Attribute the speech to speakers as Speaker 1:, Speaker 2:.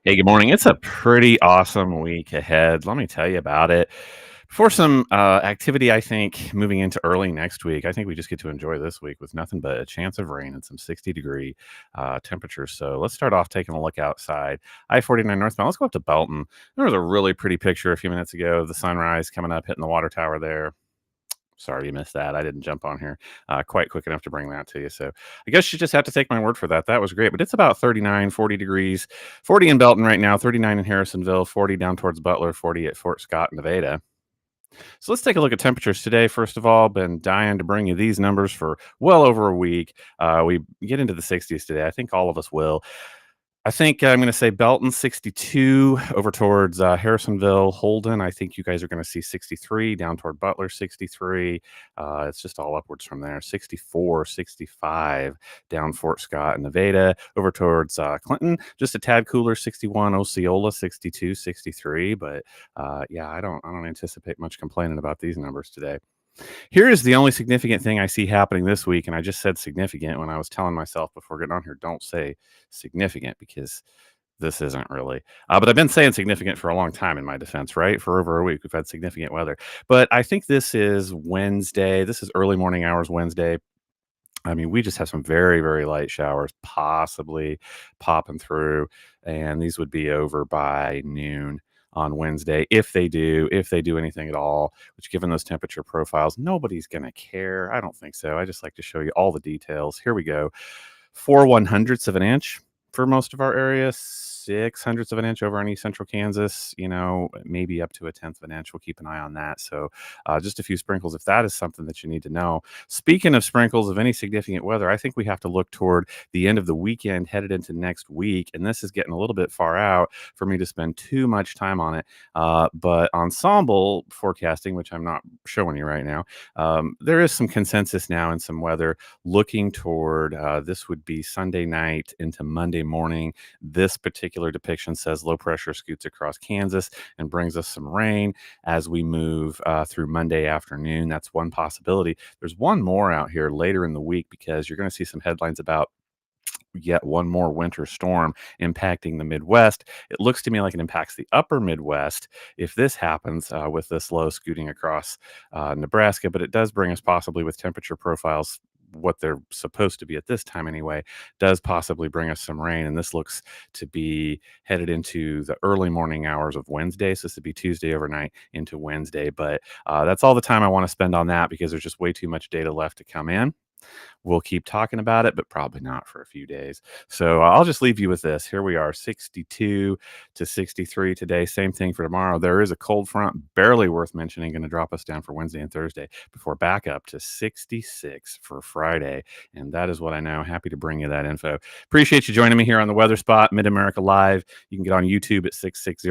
Speaker 1: Hey, good morning. It's a pretty awesome week ahead. Let me tell you about it. For some activity, I think moving into early next week, I think we just get to enjoy this week with nothing but a chance of rain and some 60-degree temperatures. So let's start off taking a look outside. I-49 northbound. Let's go up to Belton. There was a really pretty picture a few minutes ago of the sunrise coming up, hitting the water tower there. Sorry you missed that. I didn't jump on here quite quick enough to bring that to you. So I guess you just have to take my word for that. That was great. But it's about 39, 40 degrees, 40 in Belton right now, 39 in Harrisonville, 40 down towards Butler, 40 at Fort Scott, Nevada. So let's take a look at temperatures today. First of all, been dying to bring you these numbers for well over a week. We get into the 60s today. I think all of us will. I think I'm going to say Belton 62 over towards Harrisonville, Holden. I think you guys are going to see 63 down toward Butler 63. It's just all upwards from there. 64, 65 down Fort Scott and Nevada over towards Clinton. Just a tad cooler 61, Osceola 62, 63. But yeah, I don't anticipate much complaining about these numbers today. Here is the only significant thing I see happening this week, and I just said significant when I was telling myself before getting on here, don't say significant because this isn't really. But I've been saying significant for a long time in my defense, right? For over a week, we've had significant weather. But I think this is Wednesday. This is early morning hours Wednesday. I mean, we just have some very, very light showers possibly popping through, and these would be over by noon on Wednesday if they do anything at all, which given those temperature profiles, nobody's going to care. I don't think so. I just like to show you all the details. Here we go. 4/100ths of an inch for most of our area, 6/100ths of an inch over in east central Kansas, maybe up to a tenth of an inch. We'll keep an eye on that. So just a few sprinkles if that is something that you need to know. Speaking of sprinkles of any significant weather, I think we have to look toward the end of the weekend headed into next week. And this is getting a little bit far out for me to spend too much time on it. But ensemble forecasting, which I'm not showing you right now, there is some consensus now in some weather looking toward this would be Sunday night into Monday morning. This particular depiction says low pressure scoots across Kansas and brings us some rain as we move through Monday afternoon. That's one possibility. There's one more out here later in the week because you're going to see some headlines about yet one more winter storm impacting the Midwest. It looks to me like it impacts the upper Midwest if this happens with this low scooting across Nebraska, but it does bring us possibly with temperature profiles what they're supposed to be at this time anyway, does possibly bring us some rain. And this looks to be headed into the early morning hours of Wednesday. So this would be Tuesday overnight into Wednesday. But that's all the time I want to spend on that because there's just way too much data left to come in. We'll keep talking about it, but probably not for a few days. So I'll just leave you with this. Here we are, 62 to 63 today. Same thing for tomorrow. There is a cold front, barely worth mentioning, going to drop us down for Wednesday and Thursday before back up to 66 for Friday. And that is what I know. Happy to bring you that info. Appreciate you joining me here on the Weather Spot, Mid-America Live. You can get on YouTube at 660.